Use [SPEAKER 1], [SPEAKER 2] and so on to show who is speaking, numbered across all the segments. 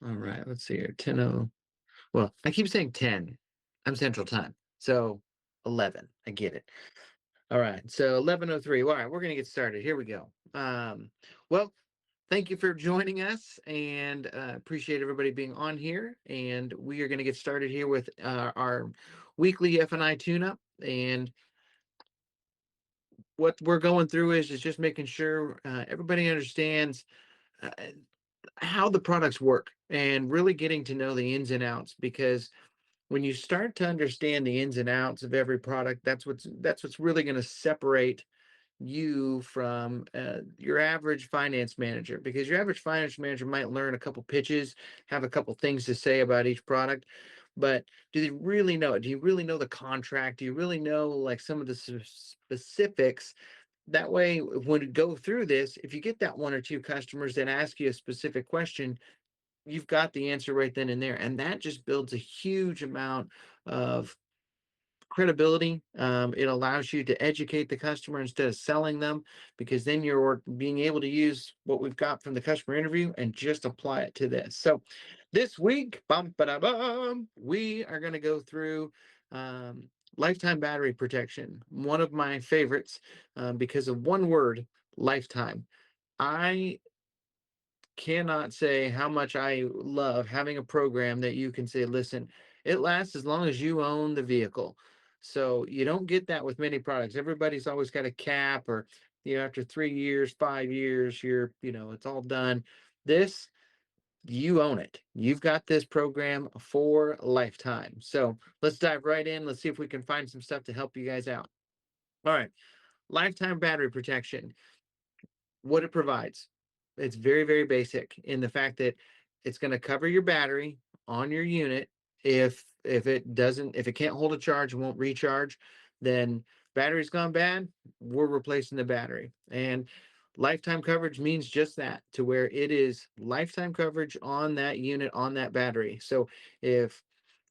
[SPEAKER 1] All right, let's see here. 10:00. Well, I keep saying 10. I'm Central Time. So 11. I get it. All right. So 11:03. All right, we're gonna get started. Here we go. Well, thank you for joining us, and appreciate everybody being on here. And we are gonna get started here with our weekly F&I tune-up. And what we're going through is just making sure everybody understands uh, how the products work and really getting to know the ins and outs, because when you start to understand the ins and outs of every product, that's what's really going to separate you from your average finance manager, because your average finance manager might learn a couple pitches, have a couple things to say about each product, but do they really know it? Do you really know the contract? Do you really know like some of the specifics? That way, when you go through this, if you get that one or two customers that ask you a specific question, you've got the answer right then and there. And that just builds a huge amount of credibility. It allows you to educate the customer instead of selling them, because then you're being able to use what we've got from the customer interview and just apply it to this. So this week, we are going to go through lifetime battery protection, one of my favorites, because of one word: lifetime. I cannot say how much I love having a program that you can say, listen, it lasts as long as you own the vehicle. So you don't get that with many products. Everybody's always got a cap, or after 3 years, 5 years, it's all done. This, you own it. You've got this program for a lifetime. So let's dive right in. Let's see if we can find some stuff to help you guys out. All right. Lifetime battery protection, what it provides. It's very, very basic in the fact that it's going to cover your battery on your unit. If it can't hold a charge and won't recharge, then battery's gone bad, we're replacing the battery. And lifetime coverage means just that, to where it is lifetime coverage on that unit, on that battery. So if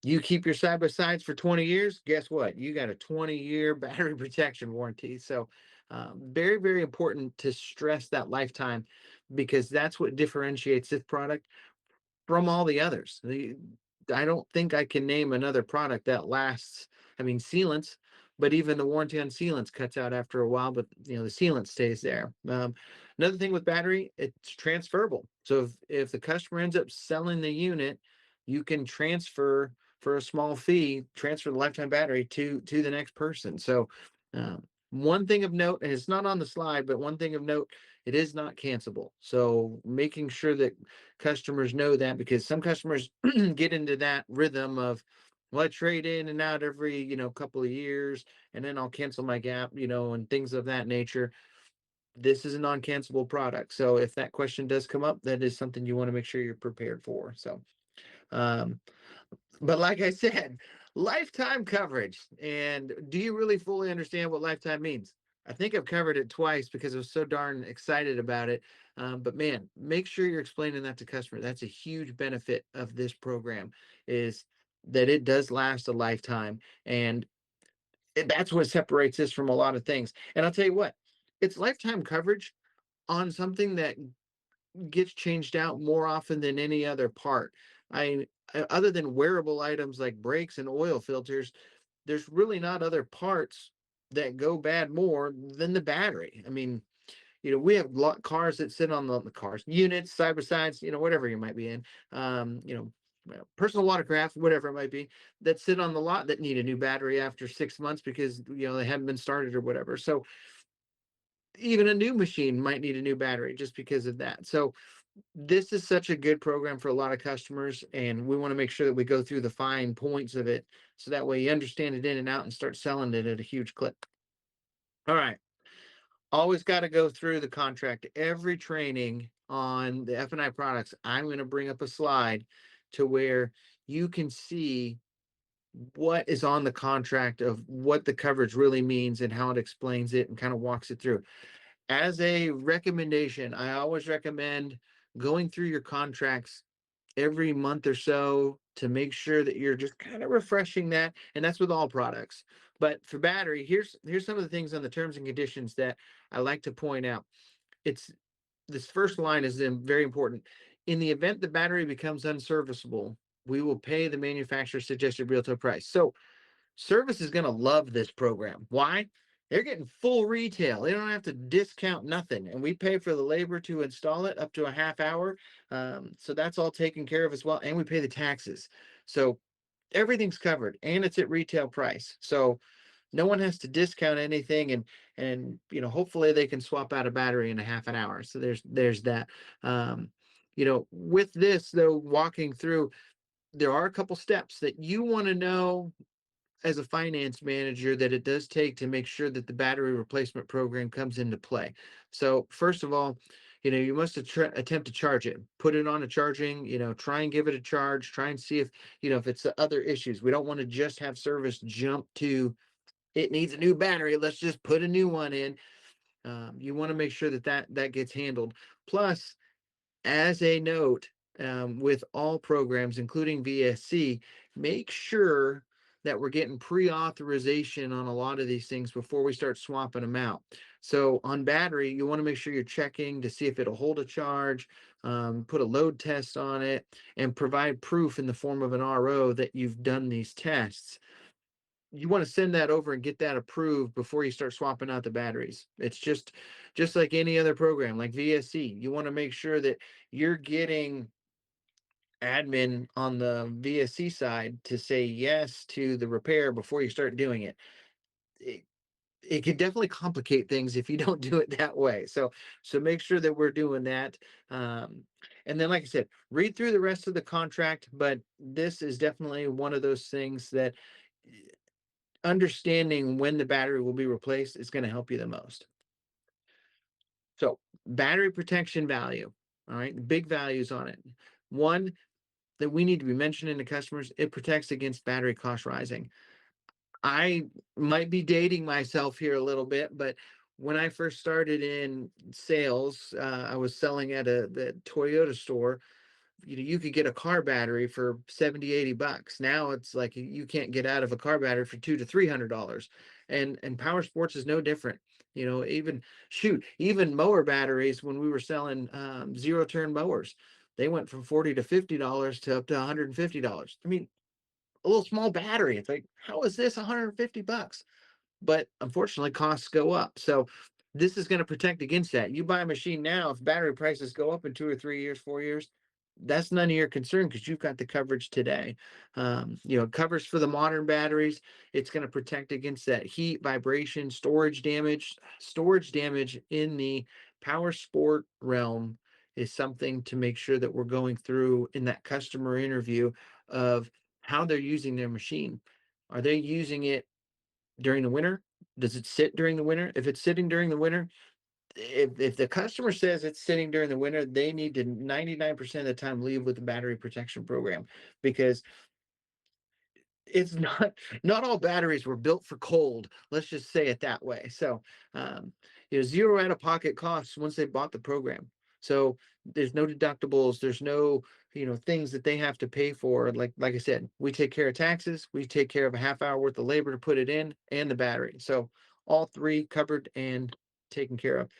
[SPEAKER 1] you keep your side by sides for 20 years, guess what? You got a 20-year battery protection warranty. So, very, very important to stress that lifetime, because that's what differentiates this product from all the others. I don't think I can name another product that lasts. I mean, sealants, but even the warranty on sealants cuts out after a while, but the sealant stays there. Another thing with battery, it's transferable. So if the customer ends up selling the unit, you can transfer for a small fee, transfer the lifetime battery to the next person. So one thing of note, and it's not on the slide, but one thing of note, it is not cancelable. So making sure that customers know that, because some customers get into that rhythm of, well, I trade in and out every couple of years, and then I'll cancel my gap, and things of that nature. This is a non-cancelable product, so if that question does come up, that is something you want to make sure you're prepared for. So um but like I said, lifetime coverage. And do you really fully understand what lifetime means? I think I've covered it twice because I was so darn excited about it. But man, make sure you're explaining that to customers. That's a huge benefit of this program, is that it does last a lifetime. And that's what separates this from a lot of things. And I'll tell you what, it's lifetime coverage on something that gets changed out more often than any other part. I Other than wearable items like brakes and oil filters, there's really not other parts that go bad more than the battery. I mean, we have cars that sit on the cars, units, side by sides, whatever you might be in, personal watercraft, whatever it might be, that sit on the lot that need a new battery after 6 months because they haven't been started or whatever. So even a new machine might need a new battery just because of that. So this is such a good program for a lot of customers, and we want to make sure that we go through the fine points of it, so that way you understand it in and out and start selling it at a huge clip. All right. Always got to go through the contract. Every training on the F&I products, I'm going to bring up a slide to where you can see what is on the contract, of what the coverage really means and how it explains it and kind of walks it through. As a recommendation, I always recommend going through your contracts every month or so to make sure that you're just kind of refreshing that. And that's with all products. But for battery, here's some of the things on the terms and conditions that I like to point out. It's This first line is very important. In the event the battery becomes unserviceable, we will pay the manufacturer suggested retail price. So service is going to love this program. Why? They're getting full retail. They don't have to discount nothing. And we pay for the labor to install it up to a half hour. So that's all taken care of as well. And we pay the taxes. So everything's covered and it's at retail price. So no one has to discount anything, and hopefully they can swap out a battery in a half an hour. So there's that. Um, with this though, walking through, there are a couple steps that you want to know as a finance manager that it does take to make sure that the battery replacement program comes into play. So first of all, you must attempt to charge it, put it on a charging, try and give it a charge, try and see if it's the other issues. We don't want to just have service jump to it needs a new battery. Let's just put a new one in. You want to make sure that gets handled. Plus, as a note, with all programs, including VSC, make sure that we're getting pre-authorization on a lot of these things before we start swapping them out. So on battery, you want to make sure you're checking to see if it'll hold a charge, put a load test on it, and provide proof in the form of an RO that you've done these tests. You want to send that over and get that approved before you start swapping out the batteries. It's just like any other program like VSC. You want to make sure that you're getting admin on the VSC side to say yes to the repair before you start doing it. It, it can definitely complicate things if you don't do it that way. So make sure that we're doing that. Um, and then, like I said, read through the rest of the contract. But this is definitely one of those things that understanding when the battery will be replaced is going to help you the most. So, battery protection value. All right, the big values on it. One that we need to be mentioning to customers, it protects against battery cost rising. I might be dating myself here a little bit, but when I first started in sales, I was selling at the Toyota store. You could get a car battery for 70-80 bucks. Now it's like you can't get out of a car battery for $200 to $300. And power sports is no different. Even even mower batteries, when we were selling zero turn mowers, they went from $40 to $50 to up to $150. I mean, a little small battery. It's like, how is this 150 bucks? But unfortunately costs go up. So this is going to protect against that. You buy a machine now, if battery prices go up in 2 or 3 years, 4 years, that's none of your concern because you've got the coverage today. It covers for the modern batteries. It's going to protect against that heat, vibration, storage damage. Storage damage in the power sport realm is something to make sure that we're going through in that customer interview of how they're using their machine. Are they using it during the winter? Does it sit during the winter? If it's sitting during the winter, if the customer says it's sitting during the winter, they need to 99% of the time leave with the battery protection program, because it's not all batteries were built for cold. Let's just say it that way. So um, zero out of pocket costs once they bought the program. So there's no deductibles, there's no things that they have to pay for. Like I said, we take care of taxes, we take care of a half hour worth of labor to put it in, and the battery. So all three covered and taken care of.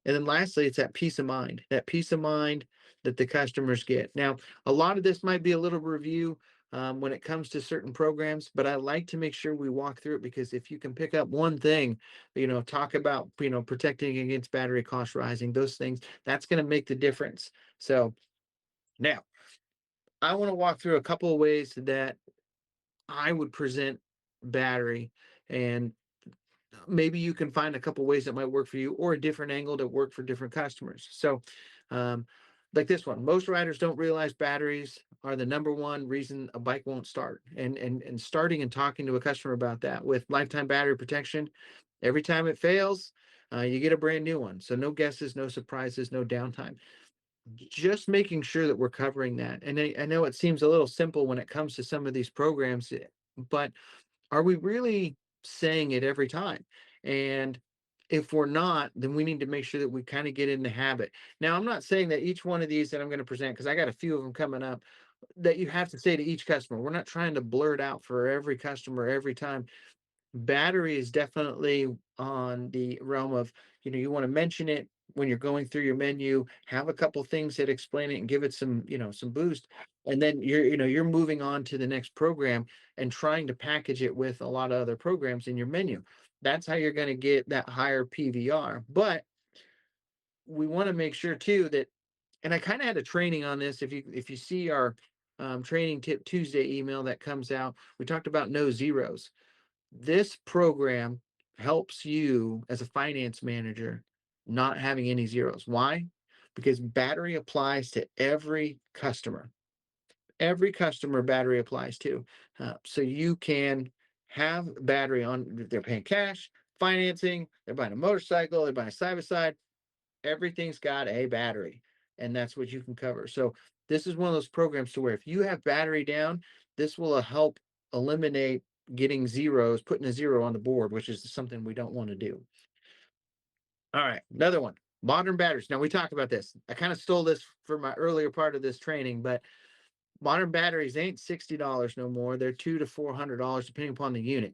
[SPEAKER 1] And then lastly, it's that peace of mind that the customers get. Now, a lot of this might be a little review when it comes to certain programs, but I like to make sure we walk through it, because if you can pick up one thing, talk about, protecting against battery cost rising, those things, that's going to make the difference. So now I want to walk through a couple of ways that I would present battery, and maybe you can find a couple ways that might work for you, or a different angle that work for different customers. So um, like this one, most riders don't realize batteries are the number one reason a bike won't start. And starting and talking to a customer about that with lifetime battery protection, every time it fails, you get a brand new one. So no guesses, no surprises, no downtime. Just making sure that we're covering that. And I know it seems a little simple when it comes to some of these programs, but are we really saying it every time? And if we're not, then we need to make sure that we kind of get in the habit. Now, I'm not saying that each one of these that I'm going to present, because I got a few of them coming up, that you have to say to each customer. We're not trying to blurt out for every customer every time. Battery is definitely on the realm of, you want to mention it, when you're going through your menu, have a couple things that explain it and give it some, some boost. And then you're moving on to the next program and trying to package it with a lot of other programs in your menu. That's how you're going to get that higher PVR. But we want to make sure too that, and I kind of had a training on this. If you see our training tip Tuesday email that comes out, we talked about no zeros. This program helps you as a finance manager not having any zeros. Why? Because battery applies to every customer. Every customer battery applies to. So you can have battery on, they're paying cash, financing, they're buying a motorcycle, they're buying a side by side, everything's got a battery, and that's what you can cover. So this is one of those programs to where if you have battery down, this will help eliminate getting zeros, putting a zero on the board, which is something we don't want to do. All right, another one, modern batteries. Now we talked about this. I kind of stole this for my earlier part of this training, but modern batteries ain't $60 no more. They're $200 to $400 depending upon the unit.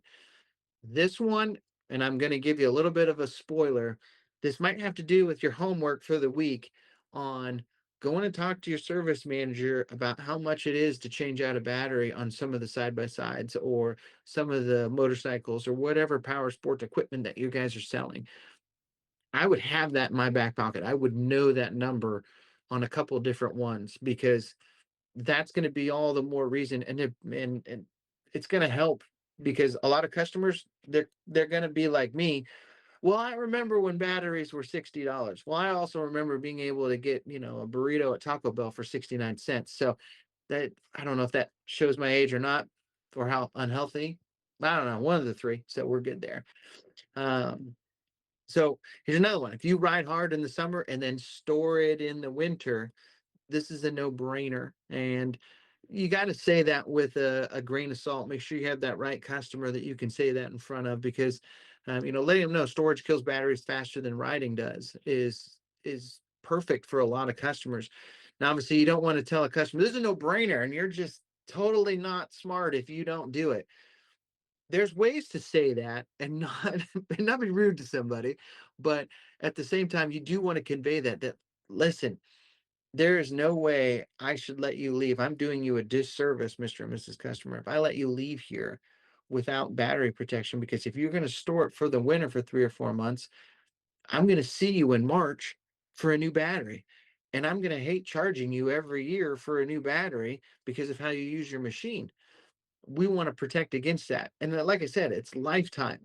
[SPEAKER 1] This one, and I'm going to give you a little bit of a spoiler. This might have to do with your homework for the week on going to talk to your service manager about how much it is to change out a battery on some of the side by sides or some of the motorcycles or whatever power sport equipment that you guys are selling. I would have that in my back pocket. I would know that number on a couple different ones because that's going to be all the more reason, and it's going to help because a lot of customers, they're going to be like me. Well, I remember when batteries were $60. Well, I also remember being able to get, a burrito at Taco Bell for 69 cents. So that, I don't know if that shows my age or not, or how unhealthy. I don't know, one of the three. So we're good there. um so here's another one. If you ride hard in the summer and then store it in the winter, this is a no-brainer. And you got to say that with a grain of salt. Make sure you have that right customer that you can say that in front of, because letting them know storage kills batteries faster than riding does is perfect for a lot of customers. Now, obviously, you don't want to tell a customer this is a no-brainer, and you're just totally not smart if you don't do it. There's ways to say that and not and not be rude to somebody, but at the same time, you do want to convey that listen, there is no way I should let you leave. I'm doing you a disservice, Mr. and Mrs. Customer, if I let you leave here without battery protection, because if you're going to store it for the winter for 3 or 4 months, I'm going to see you in March for a new battery. And I'm going to hate charging you every year for a new battery because of how you use your machine. We want to protect against that. And like I said, it's lifetime.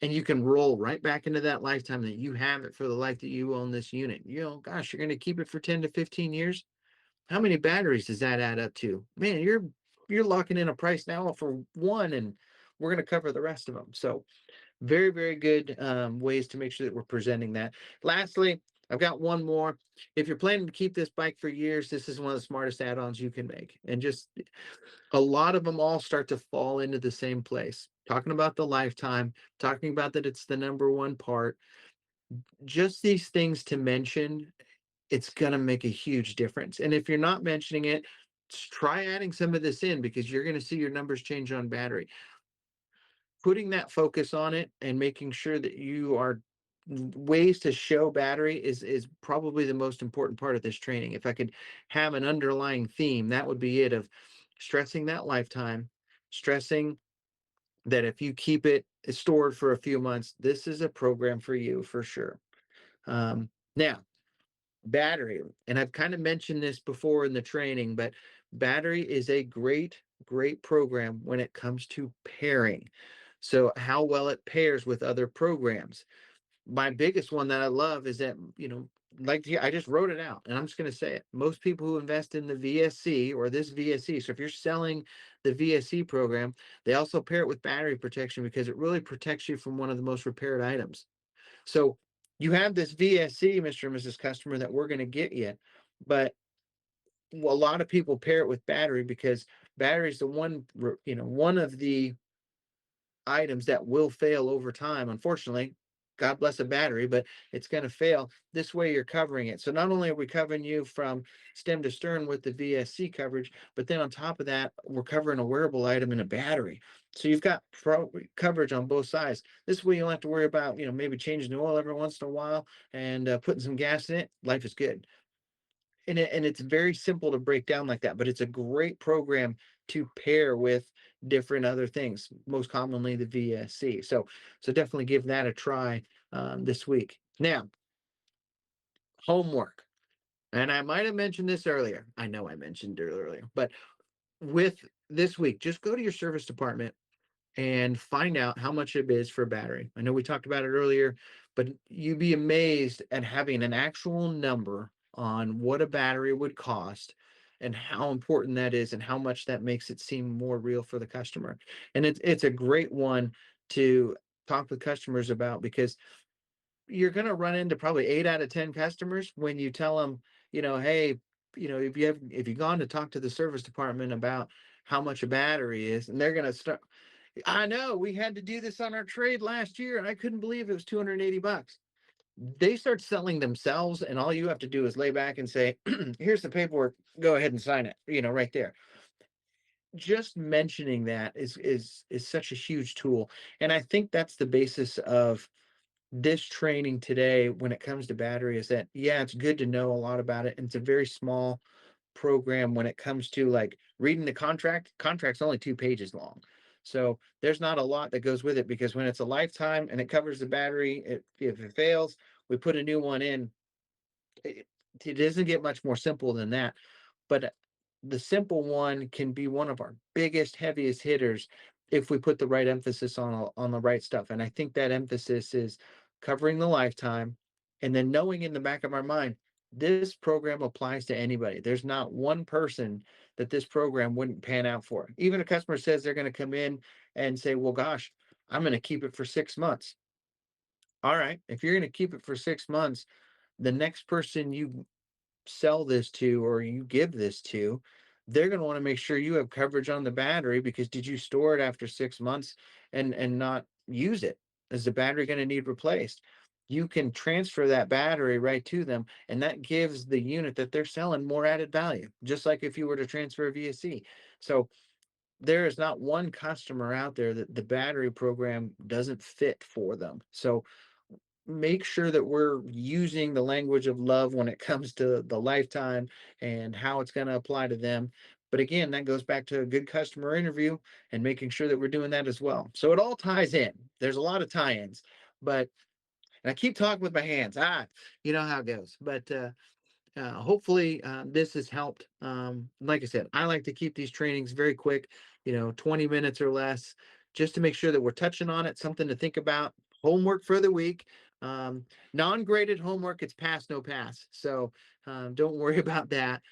[SPEAKER 1] And you can roll right back into that lifetime that you have it for the life that you own this unit. Gosh, you're going to keep it for 10 to 15 years. How many batteries does that add up to? Man, you're locking in a price now for one, and we're going to cover the rest of them. So very, very good ways to make sure that we're presenting that. Lastly, I've got one more. If you're planning to keep this bike for years, this is one of the smartest add-ons you can make. And just a lot of them all start to fall into the same place. Talking about the lifetime, talking about that it's the number one part. Just these things to mention, it's going to make a huge difference. And if you're not mentioning it, try adding some of this in because you're going to see your numbers change on battery. Putting that focus on it and making sure that you are ways to show battery is probably the most important part of this training. If I could have an underlying theme, that would be it, of stressing that lifetime, stressing that if you keep it stored for a few months, this is a program for you for sure. Now, battery, and I've kind of mentioned this before in the training, but battery is a great program when it comes to pairing. So how well it pairs with other programs. My biggest one that I love is that, like I just wrote it out and I'm just going to say it. Most people who invest in the VSC or this VSC, so if you're selling the VSC program, they also pair it with battery protection because it really protects you from one of the most repaired items. So you have this VSC, Mr. and Mrs. Customer, that we're going to get you, but a lot of people pair it with battery because battery is the one of the items that will fail over time, unfortunately. God bless a battery, but it's going to fail. This way you're covering it. So not only are we covering you from stem to stern with the VSC coverage, but then on top of that, we're covering a wearable item and a battery. So you've got coverage on both sides. This way you don't have to worry about, maybe changing the oil every once in a while and putting some gas in it. Life is good. And it's very simple to break down like that, but it's a great program to pair with different other things, most commonly the VSC. So definitely give that a try this week. Now, homework. And I might have mentioned this earlier. I know I mentioned it earlier, but with this week, just go to your service department and find out how much it is for a battery. I know we talked about it earlier, but you'd be amazed at having an actual number on what a battery would cost and how important that is and how much that makes it seem more real for the customer. And it's a great one to talk with customers about because you're going to run into probably 8 out of 10 customers when you tell them, hey, if you've gone to talk to the service department about how much a battery is, and they're going to start, I know we had to do this on our trade last year and I couldn't believe it was $280. They start selling themselves, and all you have to do is lay back and say, here's the paperwork, go ahead and sign it, right there. Just mentioning that is such a huge tool. And I think that's the basis of this training today when it comes to battery is that, yeah, it's good to know a lot about it. And it's a very small program when it comes to like reading the contract's only 2 pages long. So there's not a lot that goes with it because when it's a lifetime and it covers the battery, if it fails, we put a new one in. It, it doesn't get much more simple than that. But the simple one can be one of our biggest, heaviest hitters if we put the right emphasis on the right stuff. And I think that emphasis is covering the lifetime and then knowing in the back of our mind, this program applies to anybody. There's not one person that this program wouldn't pan out for. Even a customer says they're going to come in and say, well, gosh, I'm going to keep it for 6 months. All right. If you're going to keep it for 6 months, the next person you sell this to or you give this to, they're going to want to make sure you have coverage on the battery because did you store it after 6 months and not use it? Is the battery going to need replaced? You can transfer that battery right to them, and that gives the unit that they're selling more added value, just like if you were to transfer a VSC. So there is not one customer out there that the battery program doesn't fit for them. So make sure that we're using the language of love when it comes to the lifetime and how it's going to apply to them. But again, that goes back to a good customer interview and making sure that we're doing that as well. So it all ties in. There's a lot of tie-ins, but and I keep talking with my hands. You know how it goes. But hopefully this has helped. Like I said, I like to keep these trainings very quick, 20 minutes or less, just to make sure that we're touching on it, something to think about. Homework for the week. Um, Non-graded homework, it's pass, no pass. So don't worry about that.